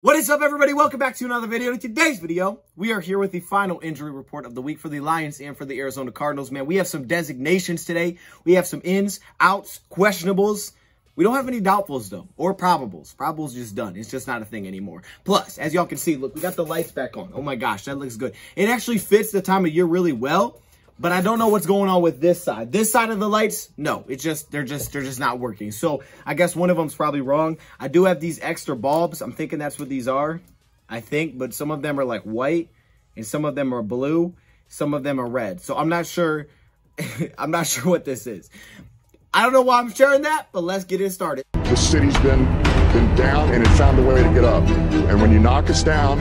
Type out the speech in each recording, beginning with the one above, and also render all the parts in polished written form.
What is up, everybody? Welcome back to another video. In today's video, we are here with the final injury report of the week for the Lions and for the Arizona Cardinals. Man, we have some designations today. We have some ins, outs, questionables. We don't have any doubtfuls, though, or probables. Probables just done. It's just not a thing anymore. Plus, as y'all can see, look, we got the lights back on. Oh my gosh, that looks good. It actually fits the time of year really well. But I don't know what's going on with this side. This side of the lights, no, they're just not working. So I guess one of them's probably wrong. I do have these extra bulbs. I'm thinking that's what these are, I think. But some of them are like white, and some of them are blue. Some of them are red. So I'm not sure. I'm not sure what this is. I don't know why I'm sharing that, but let's get it started. The city's been down, and it found a way to get up. And when you knock us down,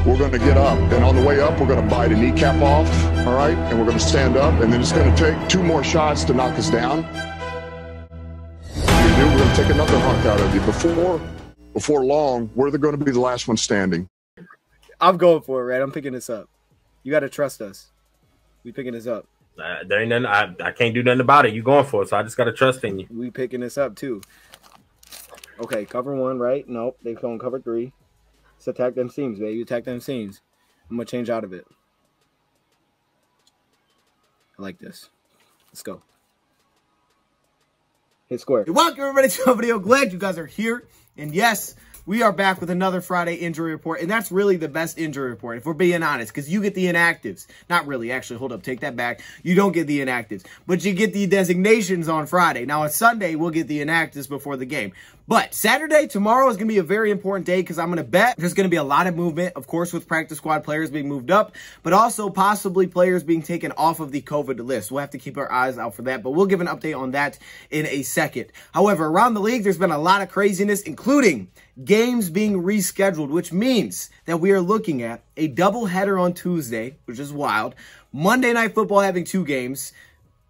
we're going to get up. And on the way up, we're going to bite a kneecap off, all right? And we're going to stand up, and then it's going to take 2 more shots to knock us down. We're going to take another hunk out of you. Before long, we're going to be the last one standing. I'm going for it, Red. I'm picking this up. You got to trust us. We picking this up. There ain't nothing. I can't do nothing about it. You going for it, so I just got to trust in you. We picking this up, too. Okay, cover 1, right? Nope, they're going cover 3. Let's attack them seams, baby. Attack them seams. I'm going to change out of it. I like this. Let's go. Hit square. Welcome, everybody, to a video. Glad you guys are here. And yes, we are back with another Friday injury report. And that's really the best injury report, if we're being honest, because you get the inactives. Not really. Actually, hold up. Take that back. You don't get the inactives. But you get the designations on Friday. Now, on Sunday, we'll get the inactives before the game. But Saturday, tomorrow, is going to be a very important day because I'm going to bet there's going to be a lot of movement, of course, with practice squad players being moved up, but also possibly players being taken off of the COVID list. We'll have to keep our eyes out for that, but we'll give an update on that in a second. However, around the league, there's been a lot of craziness, including games being rescheduled, which means that we are looking at a doubleheader on Tuesday, which is wild. Monday Night Football having 2 games.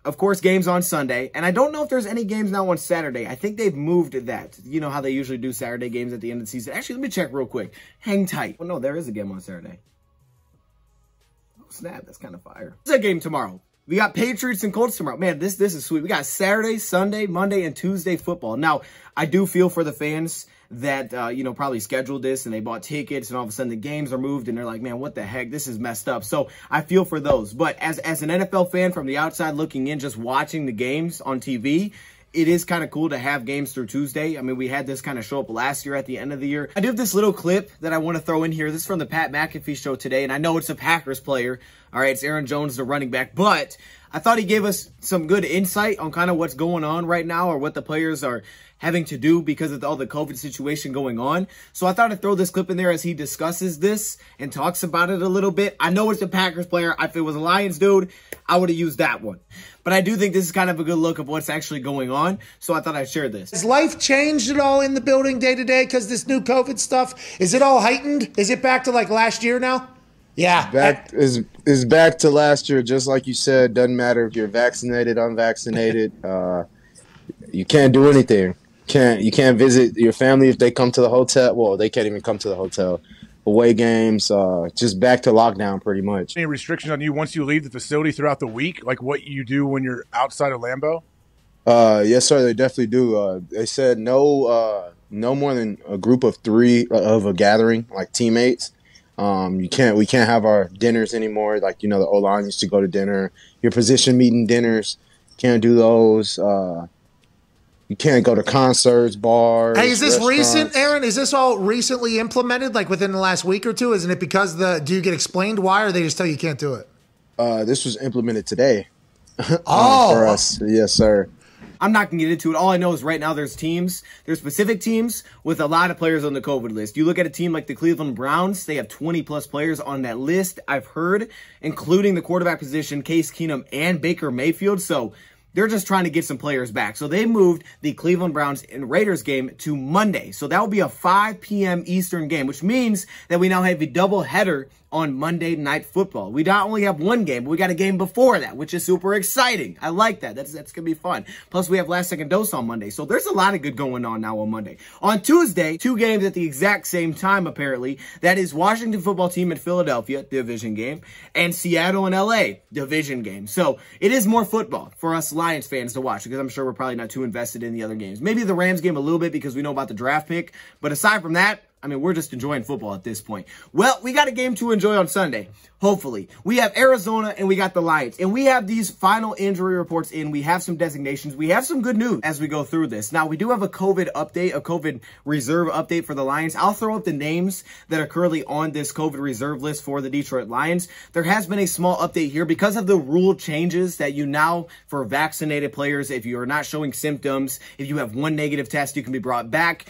Of course, games on Sunday. And I don't know if there's any games now on Saturday. I think they've moved that. You know how they usually do Saturday games at the end of the season. Actually, let me check real quick. Hang tight. Well, no, there is a game on Saturday. Oh, snap. That's kind of fire. There's a game tomorrow. We got Patriots and Colts tomorrow. Man, this is sweet. We got Saturday, Sunday, Monday, and Tuesday football. Now, I do feel for the fans that, you know, probably scheduled this and they bought tickets and all of a sudden the games are moved and they're like, man, what the heck? This is messed up. So I feel for those. But as an NFL fan from the outside looking in, just watching the games on TV, it is kind of cool to have games through Tuesday. I mean, we had this kind of show up last year at the end of the year. I do have this little clip that I want to throw in here. This is from the Pat McAfee show today, and I know it's a Packers player. All right, it's Aaron Jones, the running back, but I thought he gave us some good insight on kind of what's going on right now or what the players are having to do because of all the COVID situation going on. So I thought I'd throw this clip in there as he discusses this and talks about it a little bit. I know it's a Packers player. If it was a Lions dude, I would have used that one. But I do think this is kind of a good look of what's actually going on. So I thought I'd share this. Has life changed at all in the building day to day because this new COVID stuff? Is it all heightened? Is it back to like last year now? Yeah. Back is back to last year, just like you said. Doesn't matter if you're vaccinated, unvaccinated. You can't do anything. You can't visit your family if they come to the hotel. Well, they can't even come to the hotel. Away games, just back to lockdown pretty much. Any restrictions on you once you leave the facility throughout the week, like what you do when you're outside of Lambeau? Yes, sir. They definitely do. They said no more than a group of 3 of a gathering, like teammates. We can't have our dinners anymore. Like, you know, the O-line used to go to dinner. Your position meeting dinners, can't do those. You can't go to concerts, bars. Hey, is this restaurants. recent, Aaron? Is this all recently implemented, like within the last week or two? Isn't it because do you get explained why, or they just tell you can't do it? This was implemented today. Oh, for us, yes, sir. I'm not going to get into it. All I know is right now there's specific teams with a lot of players on the COVID list. You look at a team like the Cleveland Browns, they have 20-plus players on that list, I've heard, including the quarterback position, Case Keenum and Baker Mayfield. So they're just trying to get some players back. So they moved the Cleveland Browns and Raiders game to Monday. So that will be a 5 p.m. Eastern game, which means that we now have a doubleheader on Monday Night Football. We not only have 1 game, but we got a game before that, which is super exciting. I like that. That's going to be fun. Plus, we have Last Second Dose on Monday. So there's a lot of good going on now on Monday. On Tuesday, 2 games at the exact same time, apparently. That is Washington Football Team in Philadelphia, division game, and Seattle and LA, division game. So it is more football for us Lions fans to watch because I'm sure we're probably not too invested in the other games. Maybe the Rams game a little bit because we know about the draft pick. But aside from that, I mean, we're just enjoying football at this point. Well, we got a game to enjoy on Sunday, hopefully. We have Arizona and we got the Lions. And we have these final injury reports in. We have some designations. We have some good news as we go through this. Now, we do have a COVID update, a COVID reserve update for the Lions. I'll throw up the names that are currently on this COVID reserve list for the Detroit Lions. There has been a small update here because of the rule changes that you now, for vaccinated players, if you are not showing symptoms, if you have one negative test, you can be brought back.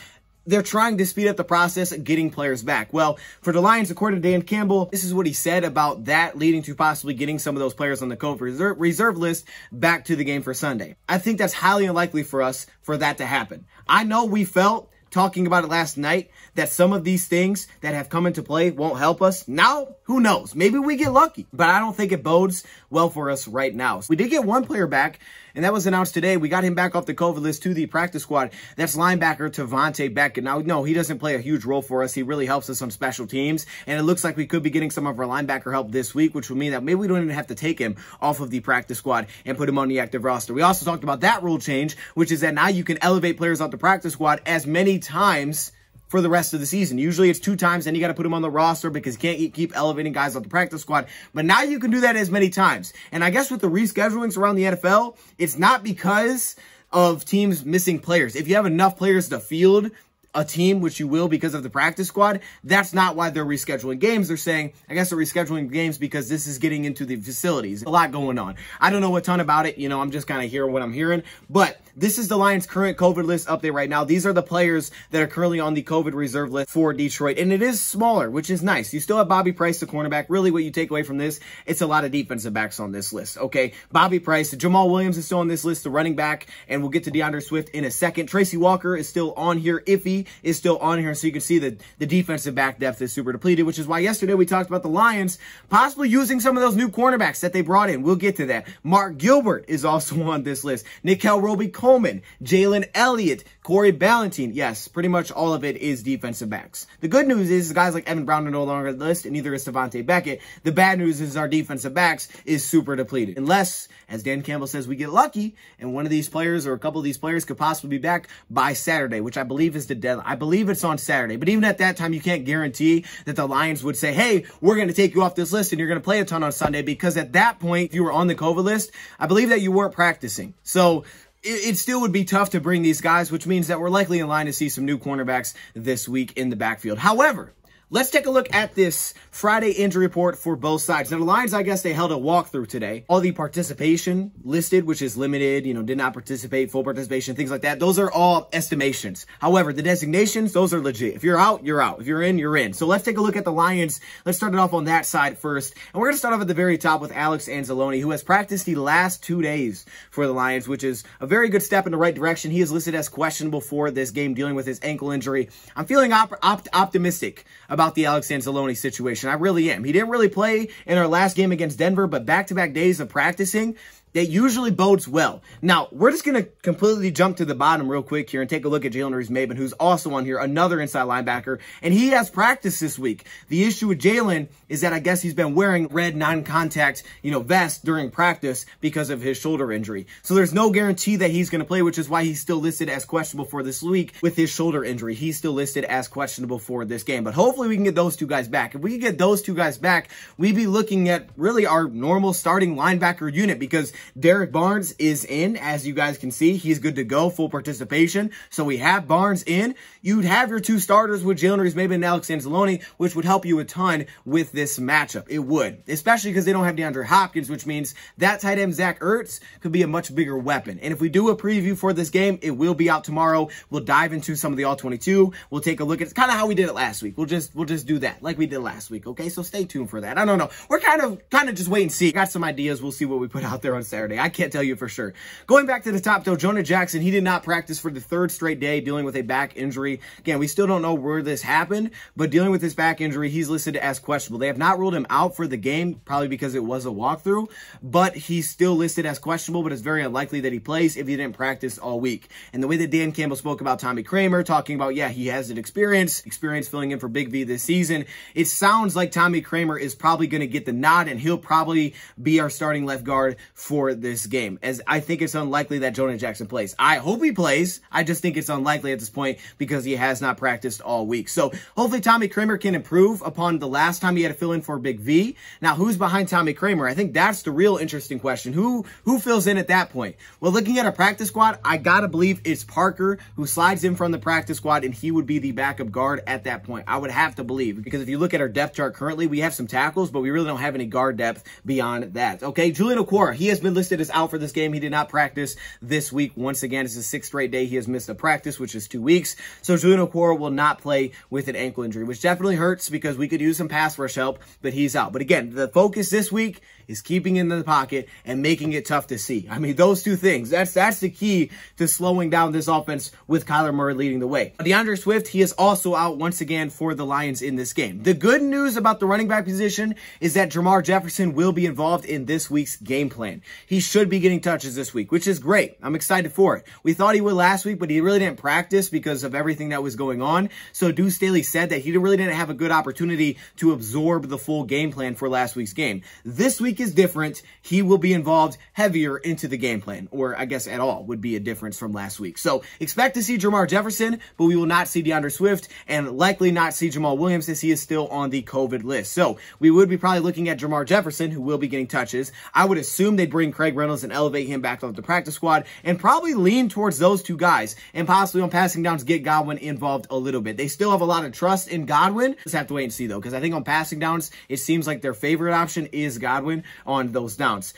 They're trying to speed up the process of getting players back. Well, for the Lions, according to Dan Campbell, this is what he said about that leading to possibly getting some of those players on the COVID reserve list back to the game for Sunday. I think that's highly unlikely for us for that to happen. I know we felt, talking about it last night, that some of these things that have come into play won't help us. Now, who knows? Maybe we get lucky, but I don't think it bodes well for us right now. So we did get one player back, and that was announced today. We got him back off the COVID list to the practice squad. That's linebacker Tavante Beckett. Now, no, he doesn't play a huge role for us. He really helps us on special teams, and it looks like we could be getting some of our linebacker help this week, which would mean that maybe we don't even have to take him off of the practice squad and put him on the active roster. We also talked about that rule change, which is that now you can elevate players off the practice squad as many times for the rest of the season. Usually it's 2 times, then you got to put them on the roster because you can't keep elevating guys off the practice squad. But now you can do that as many times. And I guess with the reschedulings around the NFL, it's not because of teams missing players. If you have enough players to field a team, which you will because of the practice squad, that's not why they're rescheduling games. They're saying, I guess they're rescheduling games because this is getting into the facilities. A lot going on. I don't know a ton about it. You know, I'm just kind of hearing what I'm hearing. But this is the Lions' current COVID list update right now. These are the players that are currently on the COVID reserve list for Detroit. And it is smaller, which is nice. You still have Bobby Price, the cornerback. Really, what you take away from this, it's a lot of defensive backs on this list, okay? Bobby Price, Jamal Williams is still on this list, the running back, and we'll get to DeAndre Swift in a second. Tracy Walker is still on here. Iffy is still on here, so you can see that the defensive back depth is super depleted, which is why yesterday we talked about the Lions possibly using some of those new cornerbacks that they brought in. We'll get to that. Mark Gilbert is also on this list. Nickel Roby-Coleman, Jalen Elliott, Corey Ballentine. Yes, pretty much all of it is defensive backs. The good news is guys like Evan Brown are no longer on the list, and neither is Tavante Beckett. The bad news is our defensive backs is super depleted. Unless, as Dan Campbell says, we get lucky, and one of these players or a couple of these players could possibly be back by Saturday, which I believe is the deadline. I believe it's on Saturday. But even at that time, you can't guarantee that the Lions would say, hey, we're going to take you off this list and you're going to play a ton on Sunday, because at that point, if you were on the COVID list, I believe that you weren't practicing. So it still would be tough to bring these guys, which means that we're likely in line to see some new cornerbacks this week in the backfield. However, let's take a look at this Friday injury report for both sides. Now, the Lions, I guess they held a walkthrough today. All the participation listed, which is limited, you know, did not participate, full participation, things like that. Those are all estimations. However, the designations, those are legit. If you're out, you're out. If you're in, you're in. So let's take a look at the Lions. Let's start it off on that side first. And we're going to start off at the very top with Ertz Anzalone, who has practiced the last 2 days for the Lions, which is a very good step in the right direction. He is listed as questionable for this game, dealing with his ankle injury. I'm feeling optimistic about the Ertz Anzalone situation. I really am. He didn't really play in our last game against Denver, but back-to-back days of practicing, that usually bodes well. Now, we're just going to completely jump to the bottom real quick here and take a look at Jalen Reese-Maybin, who's also on here, another inside linebacker, and he has practiced this week. The issue with Jalen is that I guess he's been wearing red non-contact, vest during practice because of his shoulder injury. So there's no guarantee that he's going to play, which is why he's still listed as questionable for this week with his shoulder injury. He's still listed as questionable for this game, but hopefully we can get those 2 guys back. If we can get those 2 guys back, we'd be looking at really our normal starting linebacker unit, because Derek Barnes is in, as you guys can see. He's good to go, full participation. So we have Barnes in. You'd have your 2 starters with Jalen Reese-Maybin and Ertz Anzalone, which would help you a ton with this matchup. It would, especially because they don't have DeAndre Hopkins, which means that tight end Zach Ertz could be a much bigger weapon. And if we do a preview for this game, it will be out tomorrow. We'll dive into some of the All-22. We'll take a look at kind of how we did it last week. We'll just do that like we did last week. Okay, so stay tuned for that. I don't know. We're kind of just wait and see. Got some ideas. We'll see what we put out there on Saturday. I can't tell you for sure. Going back to the top, though, Jonah Jackson, he did not practice for the 3rd straight day, dealing with a back injury. Again, we still don't know where this happened, but dealing with his back injury, he's listed as questionable. They have not ruled him out for the game, probably because it was a walkthrough, but he's still listed as questionable, but it's very unlikely that he plays if he didn't practice all week. And the way that Dan Campbell spoke about Tommy Kramer, talking about, yeah, he has an experience filling in for Big V this season, it sounds like Tommy Kramer is probably going to get the nod, and he'll probably be our starting left guard for for this game, as I think it's unlikely that Jonah Jackson plays. I hope he plays. I just think it's unlikely at this point because he has not practiced all week. So hopefully Tommy Kramer can improve upon the last time he had to fill in for Big V. Now, who's behind Tommy Kramer? I think that's the real interesting question. Who fills in at that point? Well, looking at our practice squad, I gotta believe it's Parker who slides in from the practice squad, and he would be the backup guard at that point. I would have to believe, because if you look at our depth chart currently, we have some tackles, but we really don't have any guard depth beyond that. Okay, Julian Okwara, he has been listed as out for this game. He did not practice this week. Once again, it's the 6th straight day he has missed a practice, which is 2 weeks. So Julian Okwara will not play with an ankle injury, which definitely hurts because we could use some pass rush help, but he's out. But again, the focus this week is keeping him in the pocket and making it tough to see. I mean, those two things, that's the key to slowing down this offense with Kyler Murray leading the way. DeAndre Swift, he is also out once again for the Lions in this game. The good news about the running back position is that Jermar Jefferson will be involved in this week's game plan. He should be getting touches this week, which is great. I'm excited for it. We thought he would last week, but he really didn't practice because of everything that was going on. So Deuce Staley said that he really didn't have a good opportunity to absorb the full game plan for last week's game. This week is different. He will be involved heavier into the game plan, or I guess at all would be a difference from last week. So expect to see Jermar Jefferson, but we will not see DeAndre Swift and likely not see Jamal Williams as he is still on the COVID list. So we would be probably looking at Jermar Jefferson, who will be getting touches. I would assume they'd bring Craig Reynolds and elevate him back off the practice squad and probably lean towards those two guys and possibly on passing downs get Godwin involved a little bit. They still have a lot of trust in Godwin. Just have to wait and see though, because I think on passing downs, it seems like their favorite option is Godwin on those downs.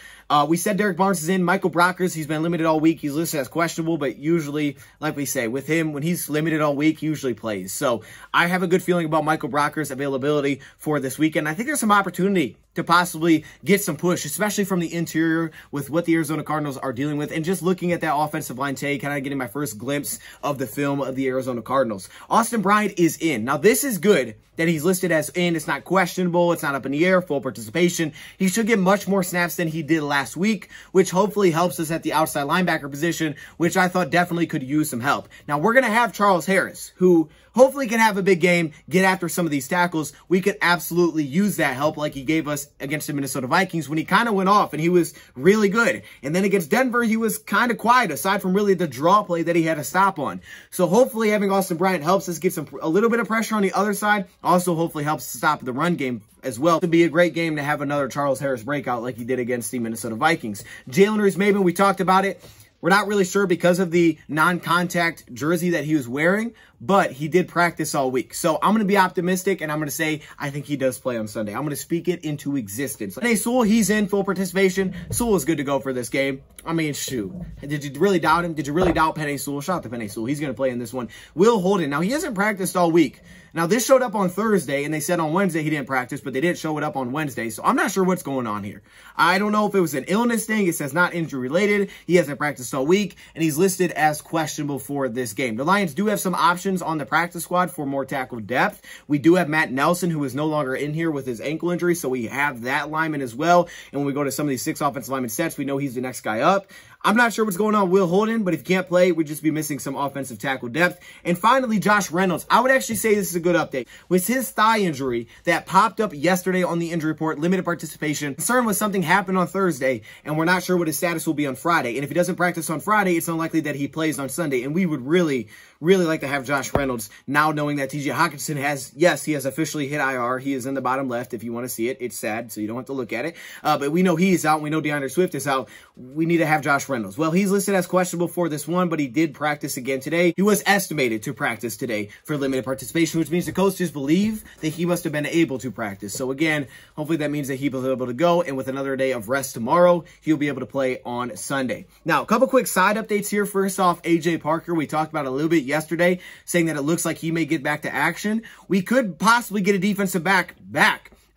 We said Derek Barnes is in. Michael Brockers, he's been limited all week. He's listed as questionable, but usually, like we say, with him, when he's limited all week, he usually plays. So I have a good feeling about Michael Brockers' availability for this weekend. I think there's some opportunity to possibly get some push, especially from the interior with what the Arizona Cardinals are dealing with. And just looking at that offensive line today, kind of getting my first glimpse of the film of the Arizona Cardinals. Austin Bryant is in. Now, this is good that he's listed as in. It's not questionable. It's not up in the air. Full participation. He should get much more snaps than he did last week, which hopefully helps us at the outside linebacker position, which I thought definitely could use some help. Now, we're going to have Charles Harris, who hopefully can have a big game, get after some of these tackles. We could absolutely use that help like he gave us against the Minnesota Vikings when he kind of went off and he was really good. And then against Denver, he was kind of quiet aside from really the draw play that he had to stop on. So hopefully having Austin Bryant helps us get a little bit of pressure on the other side. Also hopefully helps stop the run game as well. It would be a great game to have another Charles Harris breakout like he did against the Minnesota Vikings. Jalen Reese-Maybin, we talked about it. We're not really sure because of the non-contact jersey that he was wearing, but he did practice all week. So I'm going to be optimistic, and I'm going to say I think he does play on Sunday. I'm going to speak it into existence. Penei Sewell, he's in full participation. Sewell is good to go for this game. I mean, shoot. Did you really doubt him? Did you really doubt Penei Sewell? Shout out to Penei Sewell. He's going to play in this one. Will Holden. Now, he hasn't practiced all week. Now, this showed up on Thursday, and they said on Wednesday he didn't practice, but they did show it up on Wednesday, so I'm not sure what's going on here. I don't know if it was an illness thing. It says not injury-related. He hasn't practiced all week, and he's listed as questionable for this game. The Lions do have some options on the practice squad for more tackle depth. We do have Matt Nelson, who is no longer in here with his ankle injury, so we have that lineman as well. And when we go to some of these 6 offensive lineman sets, we know he's the next guy up. I'm not sure what's going on with Will Holden, but if he can't play, we'd just be missing some offensive tackle depth. And finally, Josh Reynolds. I would actually say this is a good update. With his thigh injury that popped up yesterday on the injury report, limited participation, concern was something happened on Thursday, and we're not sure what his status will be on Friday. And if he doesn't practice on Friday, it's unlikely that he plays on Sunday. And we would really like to have Josh Reynolds now knowing that TJ Hockenson has, yes, he has officially hit IR. He is in the bottom left if you want to see it. It's sad, so you don't have to look at it. But we know he is out. We know DeAndre Swift is out. We need to have Josh Reynolds. Well, he's listed as questionable for this one, but he did practice again today. He was estimated to practice today for limited participation, which means the coaches believe that he must have been able to practice. So again, hopefully that means that he was able to go, and with another day of rest tomorrow, he'll be able to play on Sunday. Now, a couple quick side updates here. First off, AJ Parker, we talked about a little bit yesterday, saying that it looks like he may get back to action. We could possibly get a defensive back.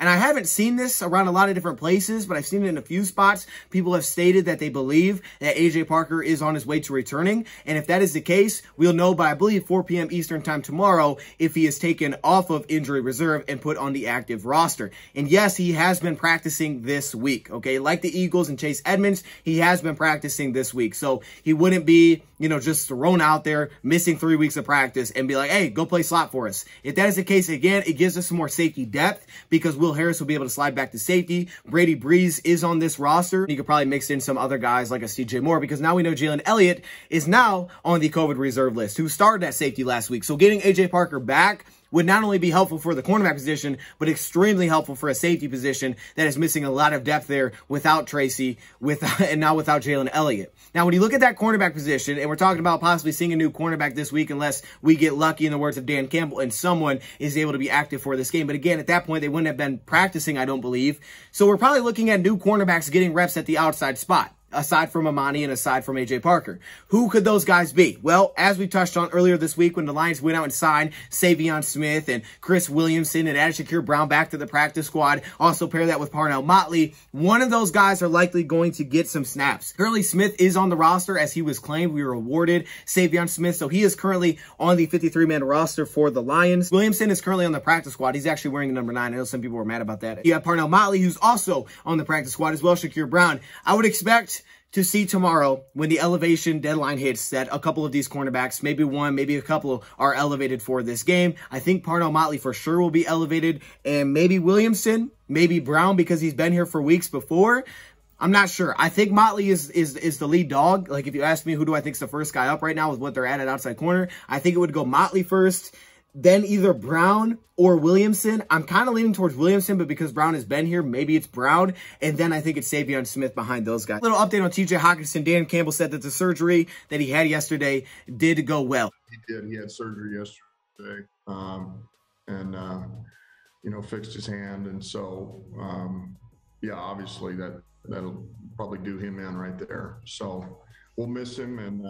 And I haven't seen this around a lot of different places, but I've seen it in a few spots. People have stated that they believe that AJ Parker is on his way to returning. And if that is the case, we'll know by, I believe, 4 p.m. Eastern time tomorrow if he is taken off of injury reserve and put on the active roster. And yes, he has been practicing this week, okay? Like the Eagles and Chase Edmonds, he has been practicing this week. So he wouldn't be, just thrown out there, missing 3 weeks of practice and be like, hey, go play slot for us. If that is the case, again, it gives us some more safety depth because we'll Will Harris will be able to slide back to safety. Brady Breeze is on this roster. You could probably mix in some other guys like a CJ Moore, because now we know Jalen Elliott is now on the COVID reserve list, who started at safety last week. So getting AJ Parker back would not only be helpful for the cornerback position, but extremely helpful for a safety position that is missing a lot of depth there without Tracy, and now without Jalen Elliott. Now, when you look at that cornerback position, and we're talking about possibly seeing a new cornerback this week unless we get lucky, in the words of Dan Campbell, and someone is able to be active for this game. But again, at that point, they wouldn't have been practicing, I don't believe. So we're probably looking at new cornerbacks getting reps at the outside spot, aside from Amani and aside from AJ Parker. Who could those guys be? Well, as we touched on earlier this week when the Lions went out and signed Savion Smith and Chris Williamson and added Shakir Brown back to the practice squad, also pair that with Parnell Motley, one of those guys are likely going to get some snaps. Currently, Smith is on the roster as he was claimed. We were awarded Savion Smith, so he is currently on the 53-man roster for the Lions. Williamson is currently on the practice squad. He's actually wearing number 9. I know some people were mad about that. You have Parnell Motley, who's also on the practice squad as well, Shakir Brown. I would expect to see tomorrow, when the elevation deadline hits, that a couple of these cornerbacks, maybe one, maybe a couple, are elevated for this game. I think Parnell Motley for sure will be elevated, and maybe Williamson, maybe Brown, because he's been here for weeks before. I'm not sure. I think Motley is the lead dog. Like, if you ask me who do I think is the first guy up right now with what they're at outside corner, I think it would go Motley first, then either Brown or Williamson. I'm kind of leaning towards Williamson, but because Brown has been here, maybe it's Brown. And then I think it's Savion Smith behind those guys. Little update on TJ Hockenson. Dan Campbell said that the surgery that he had yesterday did go well. He did. He had surgery yesterday, you know, fixed his hand. And so, yeah, obviously that'll probably do him in right there. So we'll miss him, and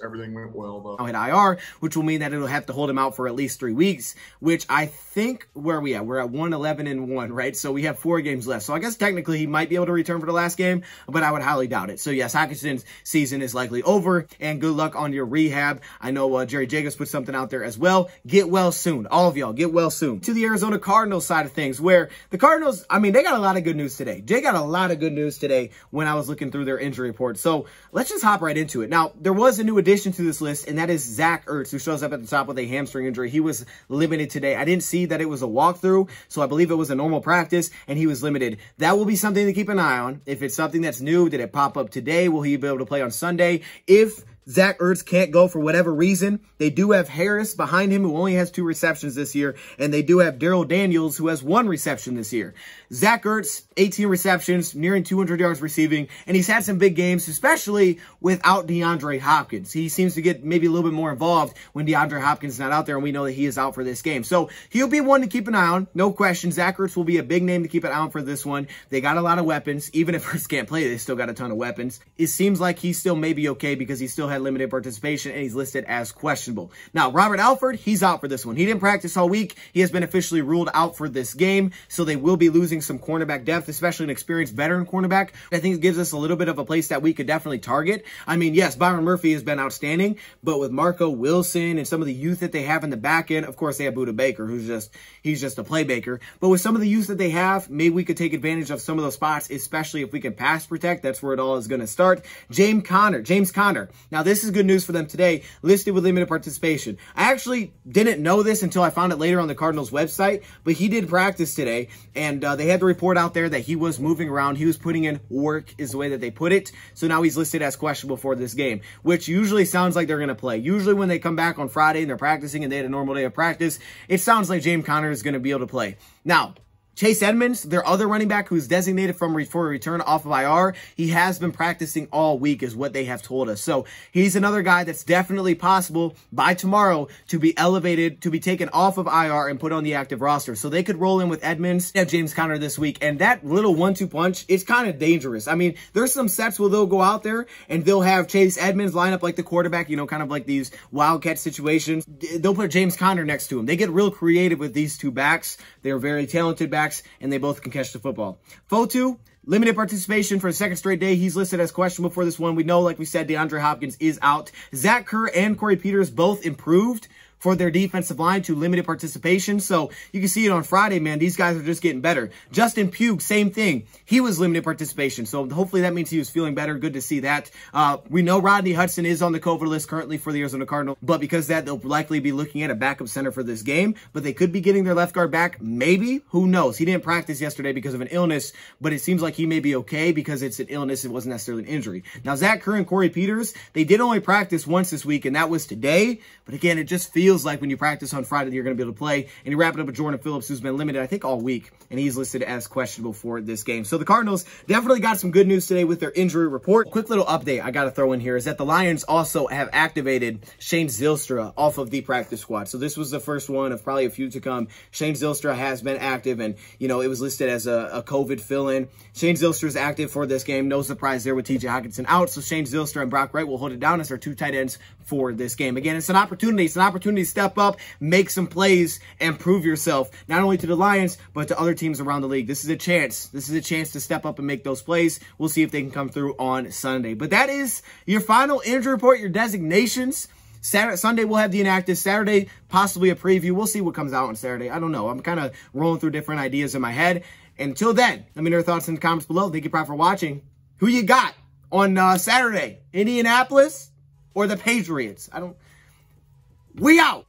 everything went well, though. At IR, which will mean that it'll have to hold him out for at least 3 weeks, which I think, where are we at? We're at 1-11-1, right? So we have 4 games left. So I guess technically he might be able to return for the last game, but I would highly doubt it. So yes, Hockenson's season is likely over, and good luck on your rehab. I know Jerry Jacobs put something out there as well. Get well soon. All of y'all, get well soon. To the Arizona Cardinals side of things, where the Cardinals, I mean, they got a lot of good news today. Jay got a lot of good news today when I was looking through their injury report. So let's just hop right into it. Now, there was a new addition to this list, and that is Zach Ertz, who shows up at the top with a hamstring injury. He was limited today. I didn't see that it was a walkthrough, so I believe it was a normal practice, and he was limited. That will be something to keep an eye on. If it's something that's new, did it pop up today? Will he be able to play on Sunday? If Zach Ertz can't go for whatever reason, they do have Harris behind him, who only has 2 receptions this year, and they do have Darrell Daniels, who has 1 reception this year. Zach Ertz, 18 receptions, nearing 200 yards receiving, and he's had some big games, especially without DeAndre Hopkins. He seems to get maybe a little bit more involved when DeAndre Hopkins is not out there, and we know that he is out for this game. So he'll be one to keep an eye on, no question. Zach Ertz will be a big name to keep an eye on for this one. They got a lot of weapons. Even if Ertz can't play, they still got a ton of weapons. It seems like he still may be okay because he still had limited participation, and he's listed as questionable. Now, Robert Alford, he's out for this one. He didn't practice all week. He has been officially ruled out for this game, so they will be losing some cornerback depth, especially an experienced veteran cornerback. I think it gives us a little bit of a place that we could definitely target. I mean, yes, Byron Murphy has been outstanding, but with Marco Wilson and some of the youth that they have in the back end, of course, they have Budda Baker, he's just a playmaker. But with some of the youth that they have, maybe we could take advantage of some of those spots, especially if we can pass protect. That's where it all is going to start. James Conner. Now, this is good news for them today, listed with limited participation. I actually didn't know this until I found it later on the Cardinals website, but he did practice today, and they had the report out there that he was moving around. He was putting in work, is the way that they put it. So now he's listed as questionable for this game, which usually sounds like they're going to play. Usually when they come back on Friday and they're practicing and they had a normal day of practice, it sounds like James Conner is going to be able to play. Now, Chase Edmonds, their other running back who's designated for a return off of IR, he has been practicing all week is what they have told us. So he's another guy that's definitely possible by tomorrow to be elevated, to be taken off of IR and put on the active roster. So they could roll in with Edmonds, have James Conner this week. And that little 1-2 punch, it's kind of dangerous. I mean, there's some sets where they'll go out there and they'll have Chase Edmonds line up like the quarterback, you know, kind of like these wildcat situations. They'll put James Conner next to him. They get real creative with these 2 backs. They're very talented backs, and they both can catch the football. Fotu, limited participation for the 2nd straight day. He's listed as questionable for this one. We know, like we said, DeAndre Hopkins is out. Zach Kerr and Corey Peters both improved for their defensive line to limited participation. So you can see it on Friday, man. These guys are just getting better. Justin Pugh, same thing. He was limited participation. So hopefully that means he was feeling better. Good to see that. We know Rodney Hudson is on the COVID list currently for the Arizona Cardinals, but because of that, they'll likely be looking at a backup center for this game, but they could be getting their left guard back. Maybe. Who knows? He didn't practice yesterday because of an illness, but it seems like he may be okay because it's an illness. It wasn't necessarily an injury. Now, Zach Kerr and Corey Peters, they did only practice once this week, and that was today. But again, it just feels like when you practice on Friday, you're going to be able to play. And you wrap it up with Jordan Phillips, who's been limited, I think, all week, and he's listed as questionable for this game. So the Cardinals definitely got some good news today with their injury report. Quick little update I got to throw in here is that the Lions also have activated Shane Zylstra off of the practice squad. So this was the first one of probably a few to come. Shane Zylstra has been active, and, you know, it was listed as a COVID fill-in. Shane Zylstra is active for this game. No surprise there with TJ Hockenson out. So Shane Zylstra and Brock Wright will hold it down as our two tight ends for this game. Again, it's an opportunity. It's an opportunity to step up, make some plays, and prove yourself, not only to the Lions, but to other teams around the league. This is a chance. This is a chance to step up and make those plays. We'll see if they can come through on Sunday. But that is your final injury report, your designations. Sunday, we'll have the inactive. Saturday, possibly a preview. We'll see what comes out on Saturday. I don't know. I'm kind of rolling through different ideas in my head. Until then, let me know your thoughts in the comments below. Thank you, Prime, for watching. Who you got on Saturday? Indianapolis or the Patriots? We out.